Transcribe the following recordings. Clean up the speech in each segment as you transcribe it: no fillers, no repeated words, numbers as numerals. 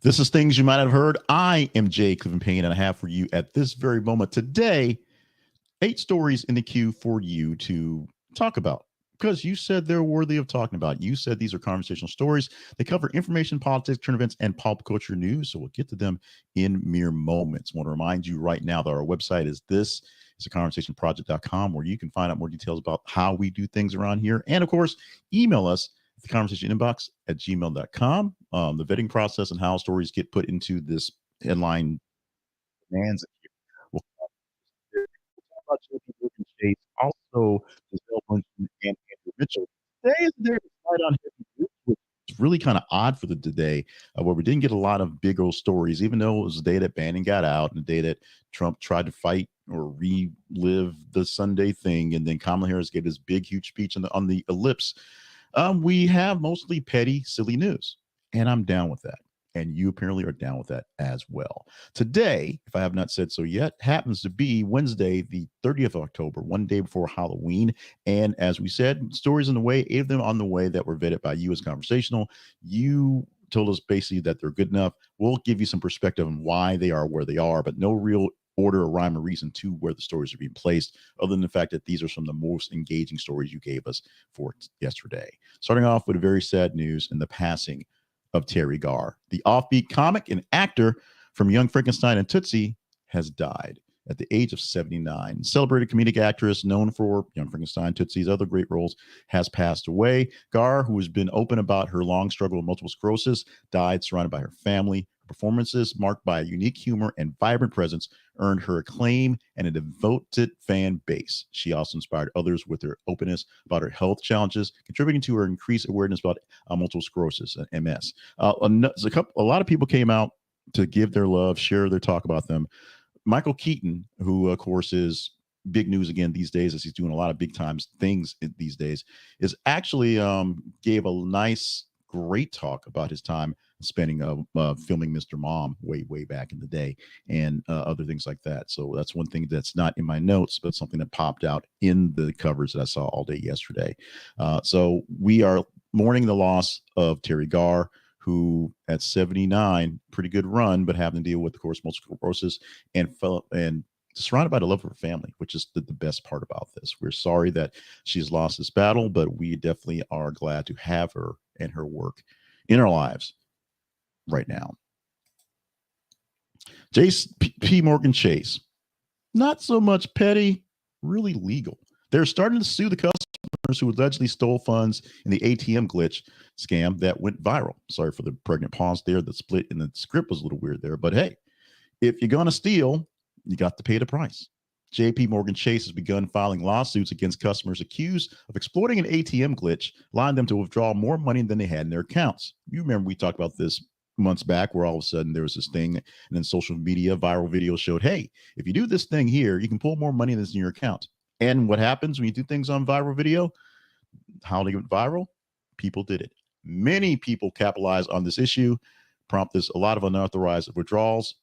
This is Things You Might Have Heard. I am Jay Clifton Payne, and I have for you at this very moment today 8 stories in the queue for you to talk about because you said they're worthy of talking about. You said these are conversational stories. They cover information, politics, current events, and pop culture news. So we'll get to them in mere moments. I want to remind you right now that our website is this. It's a conversationproject.com where you can find out more details about how we do things around here. And of course, email us at the conversation inbox at gmail.com. The vetting process and how stories get put into this headline demands. We'll talk about JPMorgan Chase, also Gisele Bündchen and Andrew Mitchell. Today is the day to slide on heavy news, which is really kind of odd for the today, where we didn't get a lot of big old stories, even though it was the day that Bannon got out and the day that Trump tried to fight or relive the Sunday thing, and then Kamala Harris gave this big, huge speech on the ellipse. We have mostly petty, silly news, and I'm down with that. And you apparently are down with that as well. Today, if I have not said so yet, happens to be Wednesday, the 30th of October, one day before Halloween. And as we said, stories on the way, 8 of them on the way that were vetted by you as conversational. You told us basically that they're good enough. We'll give you some perspective on why they are where they are, but no real order or rhyme or reason to where the stories are being placed, other than the fact that these are some of the most engaging stories you gave us for yesterday. Starting off with a very sad news in the passing of Teri Garr. The offbeat comic and actor from Young Frankenstein and Tootsie has died at the age of 79. Celebrated comedic actress known for Young Frankenstein, Tootsie's other great roles, has passed away. Garr, who has been open about her long struggle with multiple sclerosis, died surrounded by her family. Her performances, marked by a unique humor and vibrant presence, earned her acclaim and a devoted fan base. She also inspired others with her openness about her health challenges, contributing to her increased awareness about multiple sclerosis and MS. A lot of people came out to give their love, share their talk about them. Michael Keaton, who of course is big news again these days, as he's doing a lot of big times things these days, is actually gave a nice, great talk about his time spending filming Mr. Mom way back in the day, and other things like that. So that's one thing that's not in my notes, but something that popped out in the covers that I saw all day yesterday. So we are mourning the loss of Teri Garr, who at 79, pretty good run, but having to deal with, of course, multiple sclerosis and surrounded by the love of her family, which is the best part about this. We're sorry that she's lost this battle, but we definitely are glad to have her and her work in our lives right now. JPMorgan Chase, not so much petty, really legal. They're starting to sue the customers who allegedly stole funds in the ATM glitch scam that went viral. Sorry for the pregnant pause there. The split in the script was a little weird there, but hey, if you're going to steal, you got to pay the price. JPMorgan Chase has begun filing lawsuits against customers accused of exploiting an ATM glitch, allowing them to withdraw more money than they had in their accounts. You remember we talked about this months back, where all of a sudden there was this thing, and then social media viral videos showed, hey, if you do this thing here, you can pull more money than's in your account. And what happens when you do things on viral video? How they get viral? People did it. Many people capitalize on this issue, prompted a lot of unauthorized withdrawals.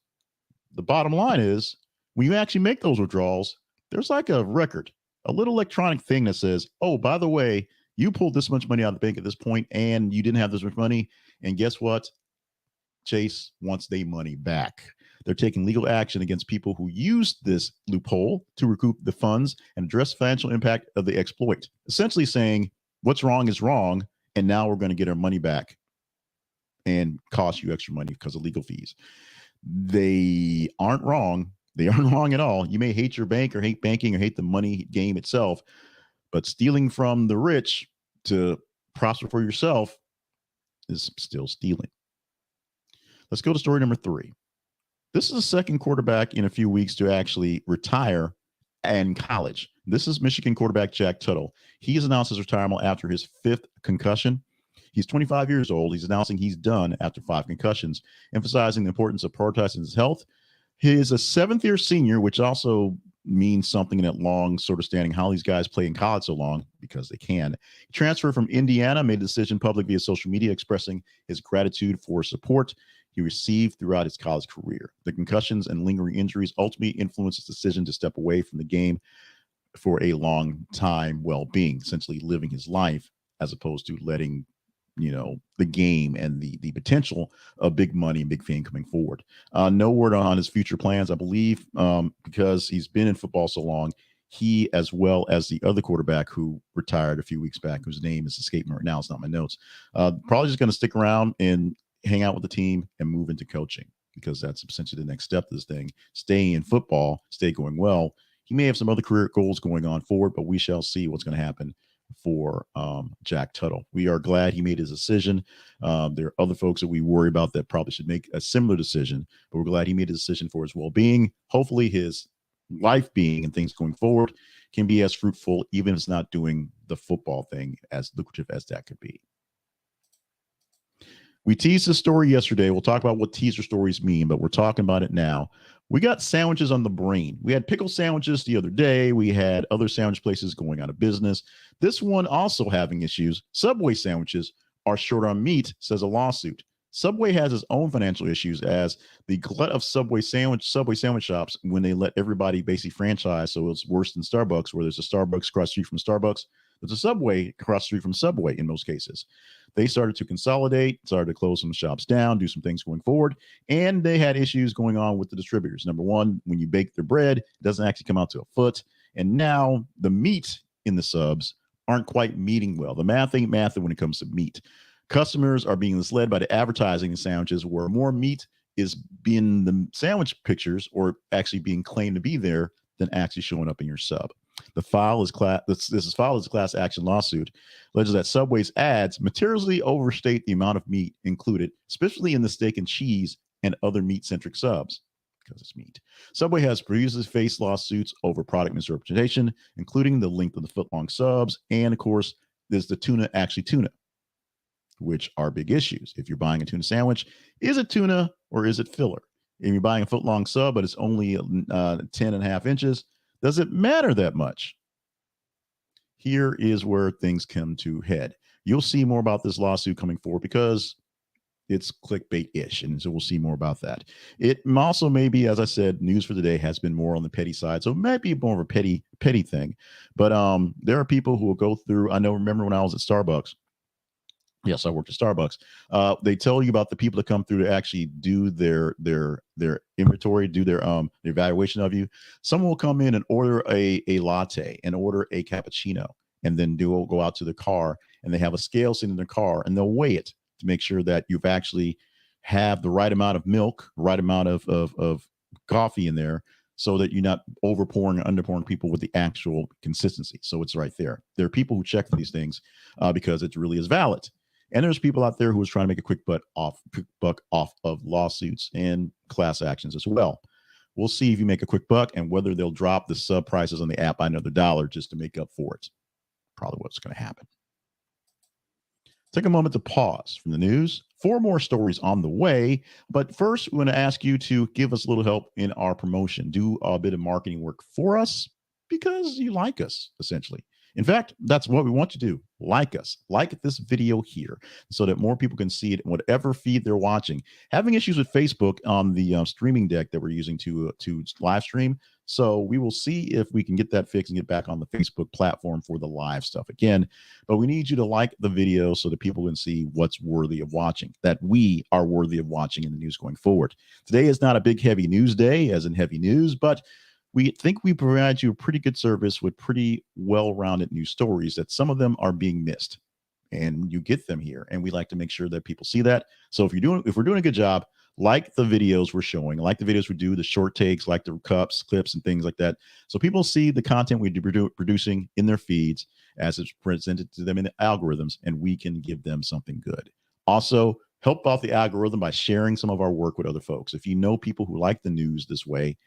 The bottom line is, when you actually make those withdrawals, there's like a record, a little electronic thing that says, oh, by the way, you pulled this much money out of the bank at this point and you didn't have this much money. And guess what? Chase wants their money back. They're taking legal action against people who used this loophole to recoup the funds and address the financial impact of the exploit, essentially saying what's wrong is wrong, and now we're going to get our money back and cost you extra money because of legal fees. They aren't wrong. They aren't wrong at all. You may hate your bank or hate banking or hate the money game itself, but stealing from the rich to prosper for yourself is still stealing. Let's go to story number 3. This is the second quarterback in a few weeks to actually retire in college. This is Michigan quarterback Jack Tuttle. He has announced his retirement after his 5th concussion. He's 25 years old. He's announcing he's done after 5 concussions, emphasizing the importance of prioritizing his health. He is a 7th-year senior, which also means something in that long sort of standing how these guys play in college so long, because they can. He transferred from Indiana, made a decision public via social media, expressing his gratitude for support he received throughout his college career. The concussions and lingering injuries ultimately influenced his decision to step away from the game for a long time, well-being, essentially living his life as opposed to letting the game and the potential of big money and big fame coming forward. No word on his future plans, I believe, because he's been in football so long. He, as well as the other quarterback who retired a few weeks back, whose name is escaping me right now, it's not in my notes, probably just going to stick around and hang out with the team and move into coaching, because that's essentially the next step of this thing. Stay in football, stay going well. He may have some other career goals going on forward, but we shall see what's going to happen for Jack Tuttle. We are glad he made his decision. There are other folks that we worry about that probably should make a similar decision, but we're glad he made a decision for his well-being. Hopefully his life being and things going forward can be as fruitful, even if it's not doing the football thing as lucrative as that could be. We teased the story yesterday. We'll talk about what teaser stories mean, but we're talking about it now. We got sandwiches on the brain. We had pickle sandwiches the other day. We had other sandwich places going out of business. This one also having issues. Subway sandwiches are short on meat, says a lawsuit. Subway has its own financial issues, as the glut of Subway sandwich shops, when they let everybody basically franchise, so it's worse than Starbucks, where there's a Starbucks across the street from Starbucks. There's a Subway across the street from Subway in most cases. They started to consolidate, started to close some shops down, do some things going forward, and they had issues going on with the distributors. Number one, when you bake their bread, it doesn't actually come out to a foot, and now the meat in the subs aren't quite meeting well. The math ain't math when it comes to meat. Customers are being misled by the advertising in sandwiches, where more meat is being the sandwich pictures or actually being claimed to be there than actually showing up in your sub. The file is this is filed as a class action lawsuit. Alleges that Subway's ads materially overstate the amount of meat included, especially in the steak and cheese and other meat-centric subs, because it's meat. Subway has previously faced lawsuits over product misrepresentation, including the length of the foot-long subs, and of course, there's the tuna actually tuna, which are big issues. If you're buying a tuna sandwich, is it tuna or is it filler? If you're buying a foot-long sub, but it's only 10.5 inches, does it matter that much? Here is where things come to head. You'll see more about this lawsuit coming forward because it's clickbait-ish, and so we'll see more about that. It also may be, as I said, news for today has been more on the petty side, so it might be more of a petty thing. But there are people who will go through. Remember when I was at Starbucks. Yes, I worked at Starbucks. They tell you about the people that come through to actually do their inventory, do their evaluation of you. Someone will come in and order a latte and order a cappuccino, and then go out to the car, and they have a scale sitting in their car, and they'll weigh it to make sure that you've actually have the right amount of milk, right amount of coffee in there, so that you're not overpouring or underpouring people with the actual consistency. So it's right there. There are people who check for these things because it really is valid. And there's people out there who is trying to make a quick buck off of lawsuits and class actions as well. We'll see if you make a quick buck and whether they'll drop the sub prices on the app by another $1 just to make up for it. Probably what's going to happen. Take a moment to pause from the news. 4 more stories on the way. But first, we want to ask you to give us a little help in our promotion. Do a bit of marketing work for us because you like us, essentially. In fact, that's what we want to do. Like us. Like this video here so that more people can see it in whatever feed they're watching. Having issues with Facebook on the streaming deck that we're using to live stream. So we will see if we can get that fixed and get back on the Facebook platform for the live stuff again. But we need you to like the video so that people can see what's worthy of watching, that we are worthy of watching in the news going forward. Today is not a big heavy news day, as in heavy news, but we think we provide you a pretty good service with pretty well-rounded news stories that some of them are being missed, and you get them here. And we like to make sure that people see that. So if we're doing a good job, like the videos we're showing, like the videos we do, the short takes, like the clips and things like that. So people see the content we do producing in their feeds as it's presented to them in the algorithms, and we can give them something good. Also, help out the algorithm by sharing some of our work with other folks. If you know people who like the news this way,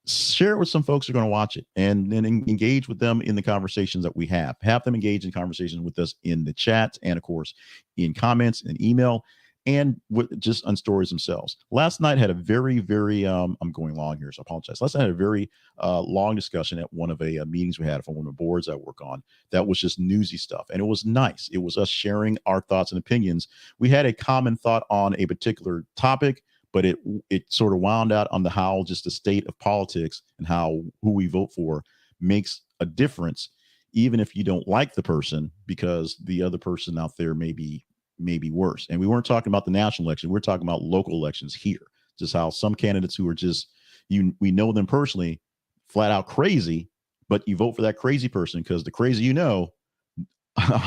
share it with some folks who are going to watch it, and then engage with them in the conversations that we have. Have them engage in conversations with us in the chat, and of course in comments and email, and just on stories themselves. Last night had a very, very I'm going long here, so I apologize. Last night had a very long discussion at one of a meetings we had from one of the boards I work on. That was just newsy stuff, and it was nice. It was us sharing our thoughts and opinions. We had a common thought on a particular topic, but it sort of wound out on how just the state of politics and who we vote for makes a difference, even if you don't like the person, because the other person out there may be maybe worse. And we weren't talking about the national election. We were talking about local elections here. Just how some candidates who are just, we know them personally, flat out crazy, but you vote for that crazy person because the crazy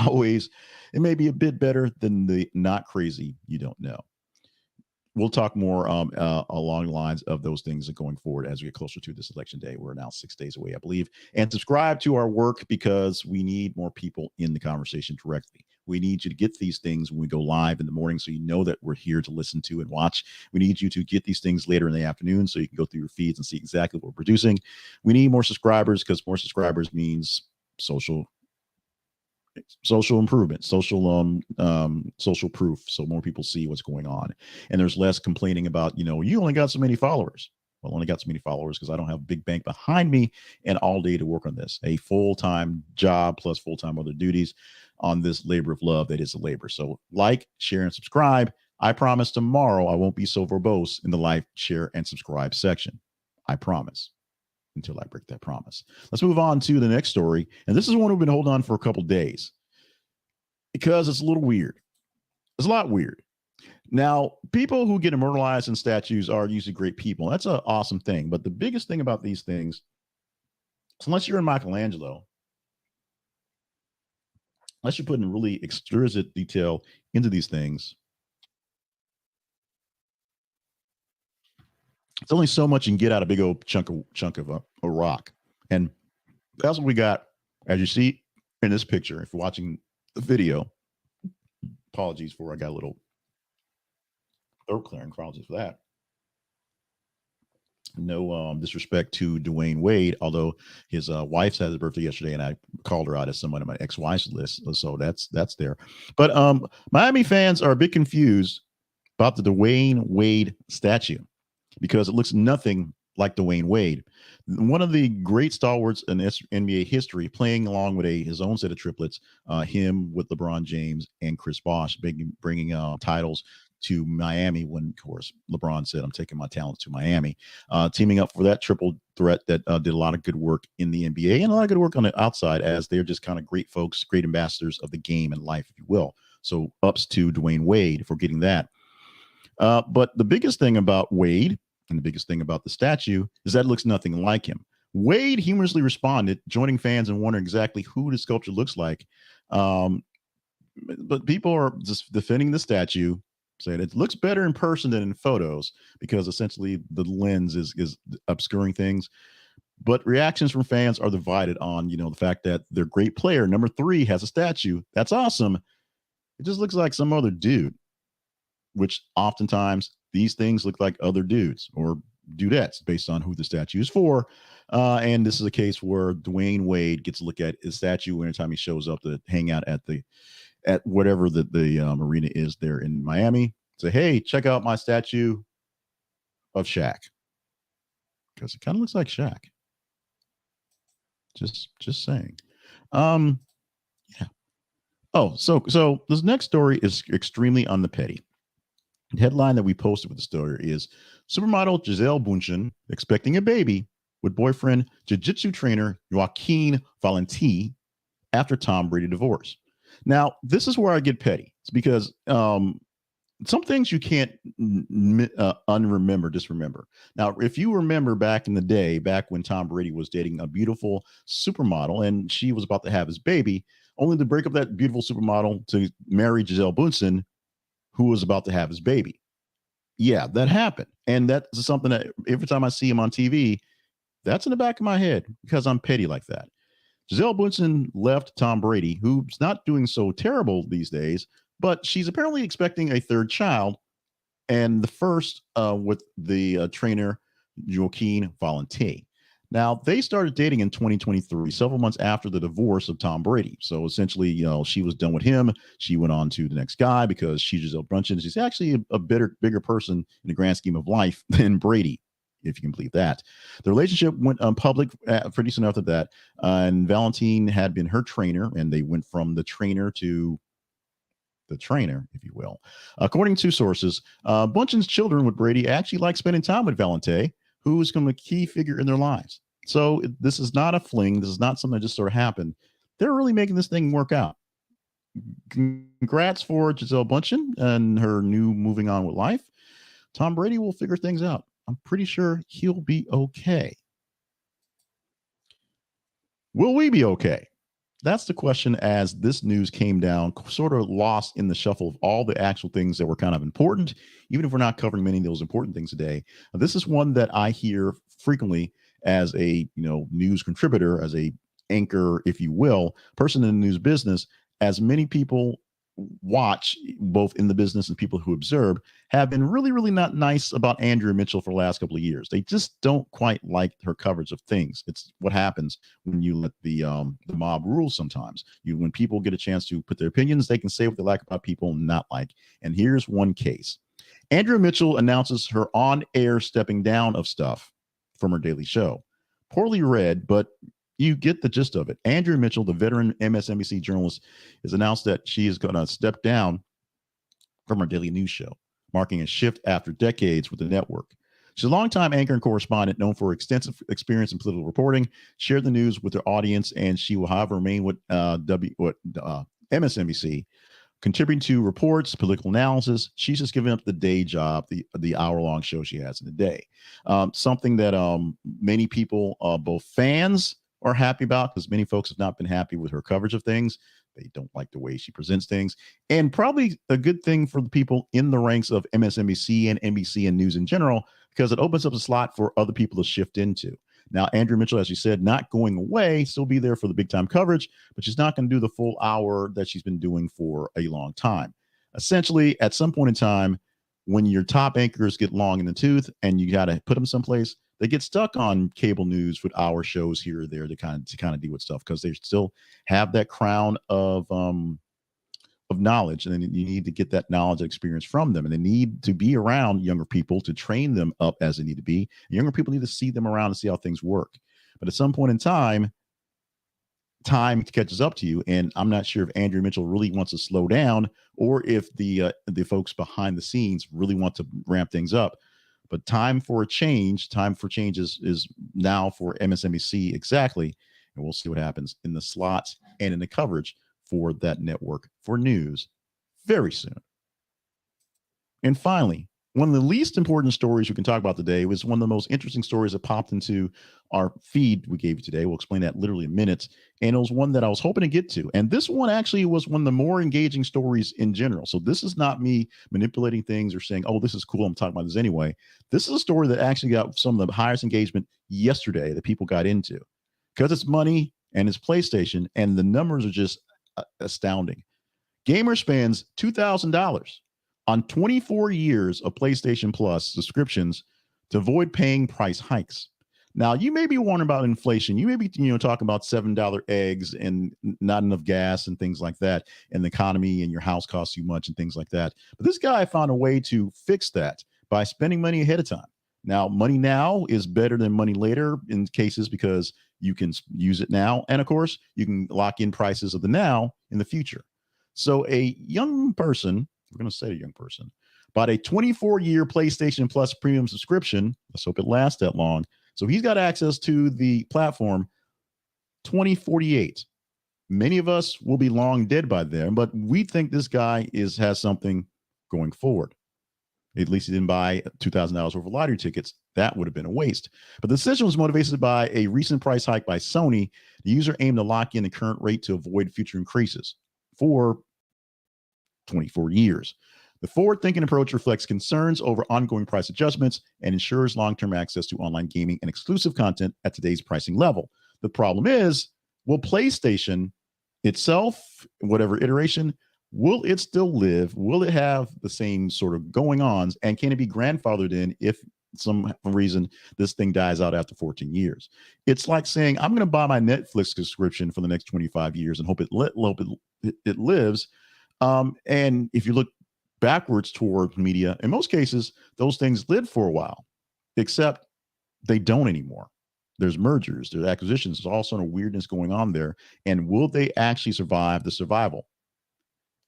always, it may be a bit better than the not crazy you don't know. We'll talk more along the lines of those things going forward as we get closer to this election day. We're now 6 days away, I believe. And subscribe to our work because we need more people in the conversation directly. We need you to get these things when we go live in the morning so you know that we're here to listen to and watch. We need you to get these things later in the afternoon so you can go through your feeds and see exactly what we're producing. We need more subscribers because more subscribers means social improvement, social proof, so more people see what's going on, and there's less complaining about, you only got so many followers. Well, I only got so many followers because I don't have a big bank behind me and all day to work on this, a full-time job plus full-time other duties on this labor of love that is a labor. So like, share, and subscribe. I promise tomorrow I won't be so verbose in the like, share, and subscribe section. I promise. Until I break that promise. Let's move on to the next story. And this is one we've been holding on for a couple days because it's a little weird. It's a lot weird. Now, people who get immortalized in statues are usually great people. That's an awesome thing. But the biggest thing about these things, unless you're in Michelangelo, unless you're putting really exquisite detail into these things, it's only so much you can get out of a big old chunk of a rock. And that's what we got, as you see in this picture. If you're watching the video, apologies for I got a little throat clearing. Apologies for that. No disrespect to Dwyane Wade, although his wife's had his birthday yesterday, and I called her out as someone on my ex-wife's list, so that's there. But Miami fans are a bit confused about the Dwyane Wade statue because it looks nothing like Dwyane Wade, one of the great stalwarts in NBA history, playing along with his own set of triplets, him with LeBron James and Chris Bosh, bringing titles to Miami when, of course, LeBron said, I'm taking my talents to Miami, teaming up for that triple threat that did a lot of good work in the NBA and a lot of good work on the outside, as they're just kind of great folks, great ambassadors of the game and life, if you will. So ups to Dwyane Wade for getting that. But the biggest thing about Wade and the biggest thing about the statue is that it looks nothing like him. Wade humorously responded, joining fans and wondering exactly who the sculpture looks like. But people are just defending the statue, saying it looks better in person than in photos because essentially the lens is obscuring things. But reactions from fans are divided on, the fact that their great player, number 3, has a statue. That's awesome. It just looks like some other dude, which oftentimes these things look like other dudes or dudettes based on who the statue is for. And this is a case where Dwyane Wade gets to look at his statue anytime he shows up to hang out at whatever the arena is there in Miami. Say, hey, check out my statue of Shaq, because it kind of looks like Shaq. Just saying. Yeah. Oh, so this next story is extremely on the petty. The headline that we posted with the story is Supermodel Gisele Bündchen expecting a baby with boyfriend jiu-jitsu trainer Joaquim Valente after Tom Brady divorce. Now, this is where I get petty. It's because some things you can't disremember. Now, if you remember back in the day, back when Tom Brady was dating a beautiful supermodel and she was about to have his baby, only to break up that beautiful supermodel to marry Gisele Bündchen, who was about to have his baby. Yeah, that happened. And that's something that every time I see him on TV, that's in the back of my head because I'm petty like that. Gisele Bündchen left Tom Brady, who's not doing so terrible these days, but she's apparently expecting a third child, and the first with the trainer Joaquim Valente. Now, they started dating in 2023, several months after the divorce of Tom Brady. So essentially, she was done with him. She went on to the next guy because she's Gisele Bündchen. She's actually a bigger person in the grand scheme of life than Brady, if you can believe that. The relationship went public pretty soon after that. And Valentine had been her trainer, and they went from the trainer to the trainer, if you will. According to sources, Bündchen's children with Brady actually like spending time with Valente, who is going to be a key figure in their lives. So this is not a fling. This is not something that just sort of happened. They're really making this thing work out. congrats for Gisele Bündchen and her new moving on with life. Tom Brady will figure things out. I'm pretty sure he'll be okay. Will we be okay? That's the question as this news came down, sort of lost in the shuffle of all the actual things that were kind of important, even if we're not covering many of those important things today. This is one that I hear frequently as a news contributor, as a anchor, if you will, person in the news business, as many people watch, both in the business and people who observe, have been really, really not nice about Andrea Mitchell for the last couple of years. They just don't quite like her coverage of things. It's what happens when you let the mob rule. Sometimes when people get a chance to put their opinions, they can say what they like about people and not like. And here's one case. Andrea Mitchell announces her on-air stepping down of stuff from her daily show. Poorly read, but you get the gist of it. Andrea Mitchell, the veteran MSNBC journalist, has announced that she is going to step down from her daily news show, marking a shift after decades with the network. She's a longtime anchor and correspondent known for extensive experience in political reporting, shared the news with her audience, and she will, however, remain with MSNBC, contributing to reports, political analysis. She's just giving up the day job, the hour-long show she has in a day. Something that many people, both fans, are happy about, because many folks have not been happy with her coverage of things. They don't like the way she presents things, and probably a good thing for the people in the ranks of MSNBC and NBC and news in general, because it opens up a slot for other people to shift into. Now, Andrea Mitchell, as you said, not going away, still be there for the big time coverage, but she's not going to do the full hour that she's been doing for a long time. Essentially, at some point in time, when your top anchors get long in the tooth and you got to put them someplace, they get stuck on cable news with hour shows here or there to kind of deal with stuff, because they still have that crown of knowledge, and then you need to get that knowledge and experience from them, and they need to be around younger people to train them up as they need to be. And younger people need to see them around and see how things work. But at some point in time catches up to you, and I'm not sure if Andrea Mitchell really wants to slow down, or if the folks behind the scenes really want to ramp things up. But time for change is now for MSNBC exactly, and we'll see what happens in the slots and in the coverage for that network for news very soon. And finally, one of the least important stories we can talk about today was one of the most interesting stories that popped into our feed we gave you today. We'll explain that literally in minutes. And it was one that I was hoping to get to. And this one actually was one of the more engaging stories in general. So this is not me manipulating things or saying, oh, this is cool, I'm talking about this anyway. This is a story that actually got some of the highest engagement yesterday that people got into, because it's money and it's PlayStation, and the numbers are just astounding. Gamer spends $2,000 on 24 years of PlayStation Plus subscriptions to avoid paying price hikes. Now, you may be wondering about inflation. You may be, talking about $7 eggs and not enough gas and things like that, and the economy and your house costs you much and things like that. But this guy found a way to fix that by spending money ahead of time. Now, money now is better than money later in cases, because you can use it now. And of course, you can lock in prices of the now in the future. So a young person, we're going to say a young person, bought a 24-year PlayStation Plus premium subscription. Let's hope it lasts that long. So he's got access to the platform 2048. Many of us will be long dead by then, but we think this guy has something going forward. At least he didn't buy $2,000 worth of lottery tickets. That would have been a waste. But the decision was motivated by a recent price hike by Sony. The user aimed to lock in the current rate to avoid future increases for 24 years. The forward-thinking approach reflects concerns over ongoing price adjustments and ensures long-term access to online gaming and exclusive content at today's pricing level. The problem is, will PlayStation itself, whatever iteration, will it still live? Will it have the same sort of going-ons? And can it be grandfathered in if some reason this thing dies out after 14 years? It's like saying, I'm going to buy my Netflix subscription for the next 25 years and hope it lives. And if you look backwards toward media, in most cases, those things lived for a while, except they don't anymore. There's mergers, there's acquisitions, there's all sort of weirdness going on there. And will they actually survive the survival?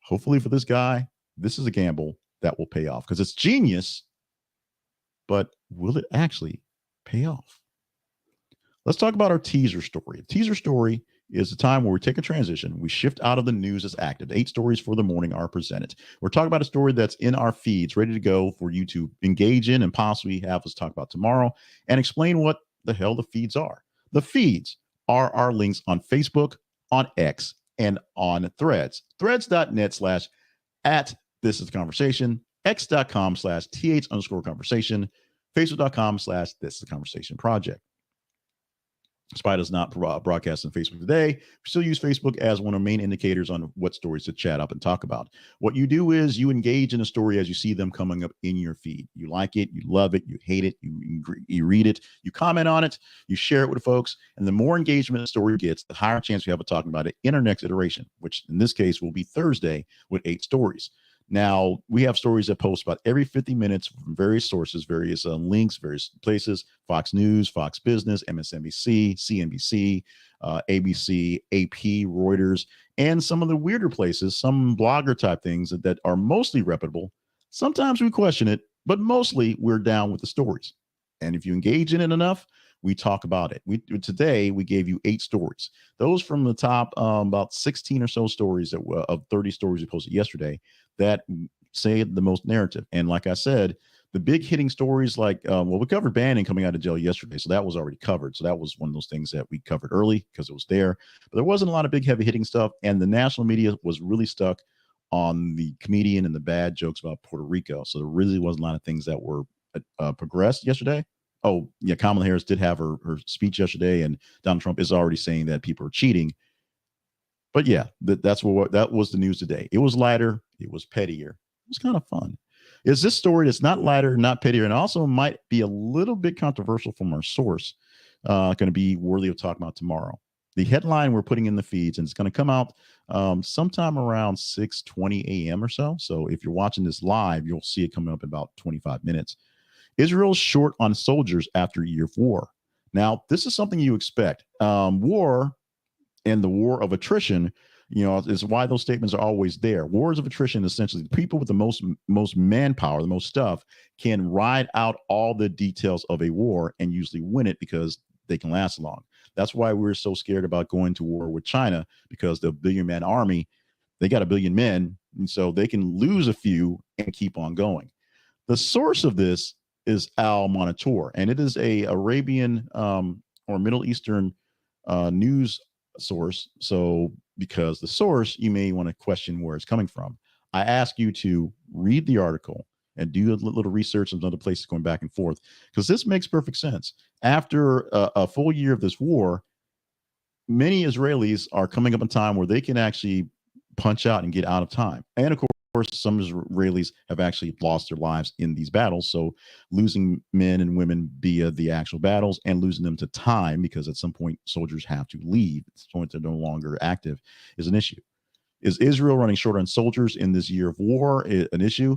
Hopefully for this guy, this is a gamble that will pay off, because it's genius, but will it actually pay off? Let's talk about our teaser story. The teaser story is the time where we take a transition. We shift out of the news as active. 8 stories for the morning are presented. We're talking about a story that's in our feeds, ready to go for you to engage in and possibly have us talk about tomorrow and explain what the hell the feeds are. The feeds are our links on Facebook, on X, and on Threads. Threads.net/at this is the conversation, x.com/th_conversation, facebook.com/this is the conversation project. Despite us not broadcasting Facebook today, we still use Facebook as one of the main indicators on what stories to chat up and talk about. What you do is you engage in a story as you see them coming up in your feed. You like it, you love it, you hate it, you read it, you comment on it, you share it with folks, and the more engagement the story gets, the higher chance we have of talking about it in our next iteration, which in this case will be Thursday with 8 stories. Now, we have stories that post about every 50 minutes from various sources, various links, various places, Fox News, Fox Business, MSNBC, CNBC, ABC, AP, Reuters, and some of the weirder places, some blogger type things that are mostly reputable. Sometimes we question it, but mostly we're down with the stories. And if you engage in it enough, we talk about it. Today, we gave you 8 stories. Those from the top, about 16 or so stories of 30 stories we posted yesterday that say the most narrative. And like I said, the big hitting stories like, we covered Bannon coming out of jail yesterday, so that was already covered. So that was one of those things that we covered early because it was there. But there wasn't a lot of big, heavy hitting stuff. And the national media was really stuck on the comedian and the bad jokes about Puerto Rico. So there really wasn't a lot of things that were progressed yesterday. Oh, yeah, Kamala Harris did have her speech yesterday, and Donald Trump is already saying that people are cheating. But yeah, that was the news today. It was lighter. It was pettier. It was kind of fun. Is this story that's not lighter, not pettier, and also might be a little bit controversial from our source, going to be worthy of talking about tomorrow? The headline we're putting in the feeds, and it's going to come out sometime around 6:20 a.m. or so. So if you're watching this live, you'll see it coming up in about 25 minutes. Israel's short on soldiers after a year of war. Now, this is something you expect. War and the war of attrition, is why those statements are always there. Wars of attrition, essentially, the people with the most manpower, the most stuff, can ride out all the details of a war and usually win it because they can last long. That's why we're so scared about going to war with China, because the billion-man army, they got 1 billion men, and so they can lose a few and keep on going. The source of this is Al Monitor, and it is a Arabian or Middle Eastern news source. So because the source, you may want to question where it's coming from. I ask you to read the article and do a little research on other places going back and forth, because this makes perfect sense. After a full year of this war, many Israelis are coming up in time where they can actually punch out and get out of time. And of course, some Israelis have actually lost their lives in these battles. So losing men and women via the actual battles and losing them to time, because at some point soldiers have to leave, at some point they're no longer active, is an issue. Is Israel running short on soldiers in this year of war an issue?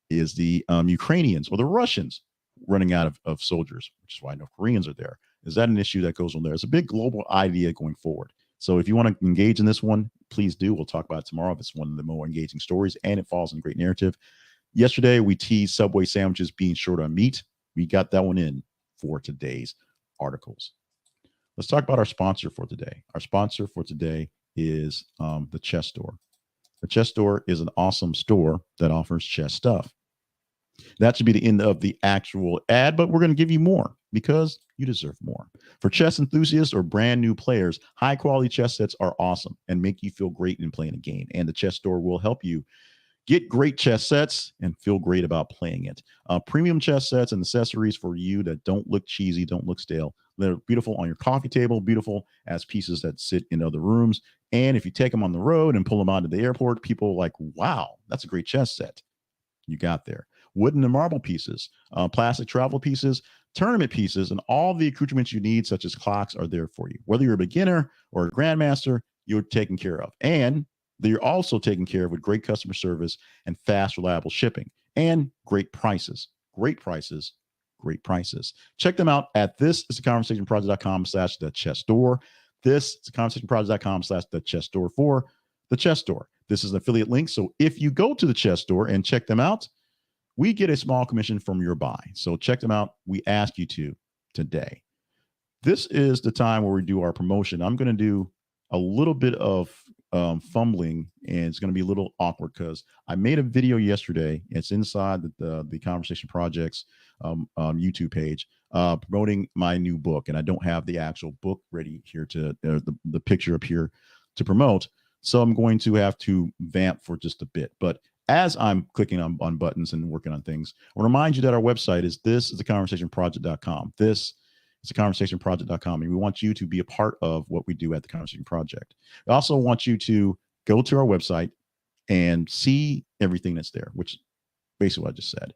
Is the Ukrainians or the Russians running out of soldiers, which is why no Koreans are there? Is that an issue that goes on there? It's a big global idea going forward. So if you want to engage in this one, please do. We'll talk about it tomorrow if it's one of the more engaging stories and it falls in a great narrative. Yesterday, we teased Subway sandwiches being short on meat. We got that one in for today's articles. Let's talk about our sponsor for today. Our sponsor for today is the Chess Store. The Chess Store is an awesome store that offers chess stuff. That should be the end of the actual ad, but we're going to give you more because you deserve more. For chess enthusiasts or brand new players, high quality chess sets are awesome and make you feel great in playing a game. And the Chess Store will help you get great chess sets and feel great about playing it. Premium chess sets and accessories for you that don't look cheesy, don't look stale. They're beautiful on your coffee table, beautiful as pieces that sit in other rooms. And if you take them on the road and pull them out to the airport, people are like, wow, that's a great chess set you got there. Wooden and marble pieces, plastic travel pieces, tournament pieces, and all the accoutrements you need, such as clocks, are there for you. Whether you're a beginner or a grandmaster, you're taken care of. And they're also taken care of with great customer service and fast, reliable shipping and great prices. Great prices. Great prices. Check them out at thisistheconversationproject.com/the chess store. This is theconversationproject.com/the chess store for the Chess Store. This is an affiliate link. So if you go to the Chess Store and check them out, we get a small commission from your buy. So check them out. We ask you to today. This is the time where we do our promotion. I'm going to do a little bit of fumbling, and it's going to be a little awkward because I made a video yesterday. It's inside the Conversation Project's YouTube page promoting my new book, and I don't have the actual book ready here to the picture up here to promote. So I'm going to have to vamp for just a bit. But as I'm clicking on buttons and working on things, I'll remind you that our website is theconversationproject.com. This is theconversationproject.com, and we want you to be a part of what we do at the Conversation Project. We also want you to go to our website and see everything that's there, which basically what I just said.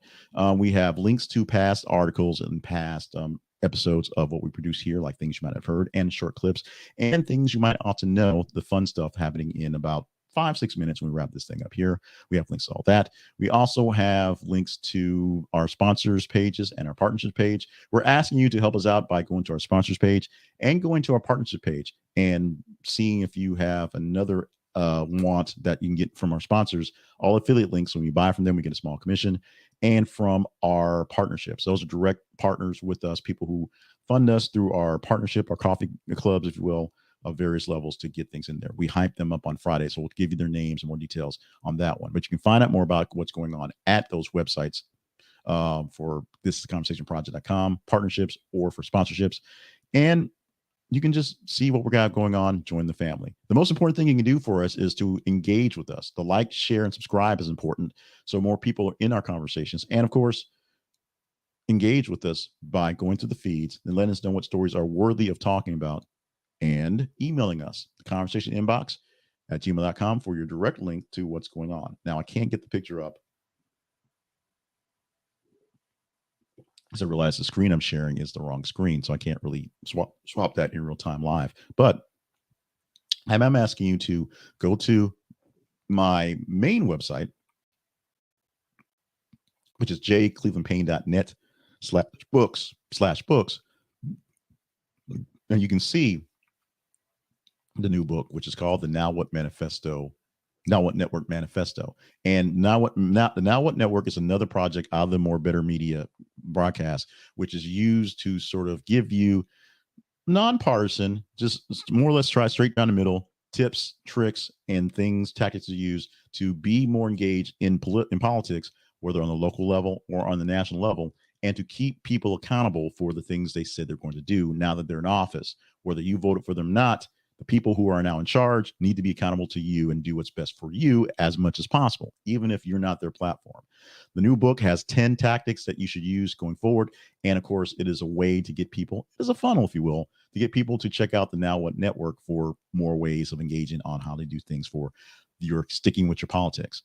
We have links to past articles and past episodes of what we produce here, like things you might have heard and short clips and things you might ought to know, the fun stuff happening in about 5-6 minutes when we wrap this thing up here. We have links to all that. We also have links to our sponsors pages and our partnerships page. We're asking you to help us out by going to our sponsors page and going to our partnership page and seeing if you have another want that you can get from our sponsors. All affiliate links, when we buy from them, we get a small commission, and from our partnerships. Those are direct partners with us, people who fund us through our partnership, our coffee clubs, if you will, of various levels to get things in there. We hype them up on Friday, so we'll give you their names and more details on that one. But you can find out more about what's going on at those websites for this is conversationproject.com, partnerships, or for sponsorships. And you can just see what we got going on, join the family. The most important thing you can do for us is to engage with us. The like, share, and subscribe is important, so more people are in our conversations. And of course, engage with us by going to the feeds and letting us know what stories are worthy of talking about, and emailing us, the conversation inbox at gmail.com, for your direct link to what's going on. Now, I can't get the picture up because I realize the screen I'm sharing is the wrong screen, so I can't really swap that in real time live. But I'm asking you to go to my main website, which is jclevelandpayne.net/books/books. And you can see the new book, which is called the Now What Network Manifesto. And the Now What Network is another project out of the More Better Media broadcast, which is used to sort of give you nonpartisan, just more or less try straight down the middle tips, tricks, and things, tactics to use to be more engaged in politics, whether on the local level or on the national level, and to keep people accountable for the things they said they're going to do now that they're in office. Whether you voted for them or not, the people who are now in charge need to be accountable to you and do what's best for you as much as possible, even if you're not their platform. The new book has 10 tactics that you should use going forward. And of course, it is a way to get people, it is a funnel, if you will, to get people to check out the Now What Network for more ways of engaging on how they do things for your sticking with your politics.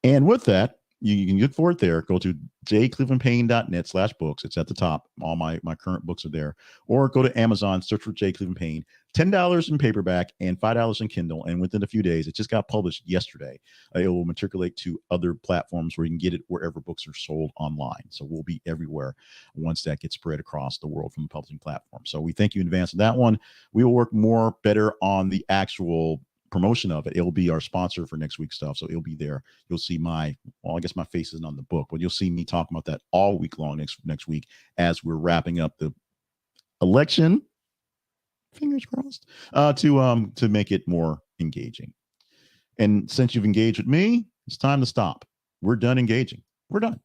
And with that, you can look for it there. Go to jclevelandpayne.net/books. It's at the top. All my current books are there. Or go to Amazon, search for J. Cleveland Payne. $10 in paperback and $5 in Kindle. And within a few days, it just got published yesterday. It will matriculate to other platforms where you can get it wherever books are sold online. So we'll be everywhere once that gets spread across the world from the publishing platform. So we thank you in advance of that one. We will work more better on the actual promotion of it. It'll be our sponsor for next week's stuff, so it'll be there. You'll see I guess my face isn't on the book, but you'll see me talking about that all week long next week as we're wrapping up the election, fingers crossed, to make it more engaging. And since you've engaged with me, it's time to stop. We're done engaging. We're done.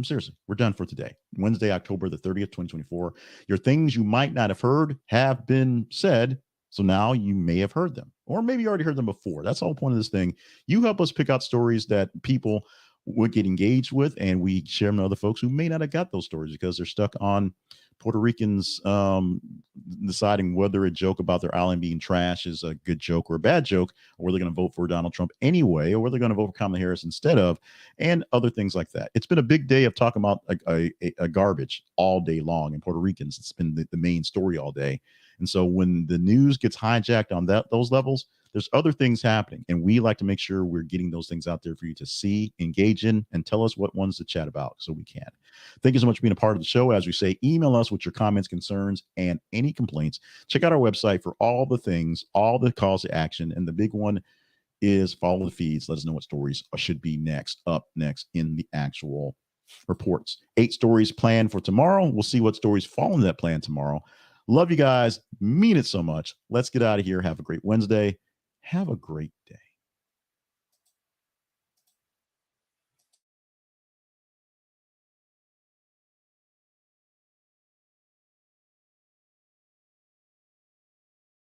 Seriously, we're done for today. Wednesday, October the 30th, 2024. Your things you might not have heard have been said. So now you may have heard them, or maybe you already heard them before. That's the whole point of this thing. You help us pick out stories that people would get engaged with, and we share them with other folks who may not have got those stories because they're stuck on Puerto Ricans deciding whether a joke about their island being trash is a good joke or a bad joke, or whether they're going to vote for Donald Trump anyway, or whether they're going to vote for Kamala Harris instead of, and other things like that. It's been a big day of talking about a garbage all day long in Puerto Ricans. It's been the main story all day. And so when the news gets hijacked on those levels, there's other things happening. And we like to make sure we're getting those things out there for you to see, engage in, and tell us what ones to chat about so we can. Thank you so much for being a part of the show. As we say, email us with your comments, concerns, and any complaints. Check out our website for all the things, all the calls to action. And the big one is follow the feeds. Let us know what stories should be up next in the actual reports. 8 stories planned for tomorrow. We'll see what stories fall into that plan tomorrow. Love you guys. Mean it so much. Let's get out of here. Have a great Wednesday. Have a great day.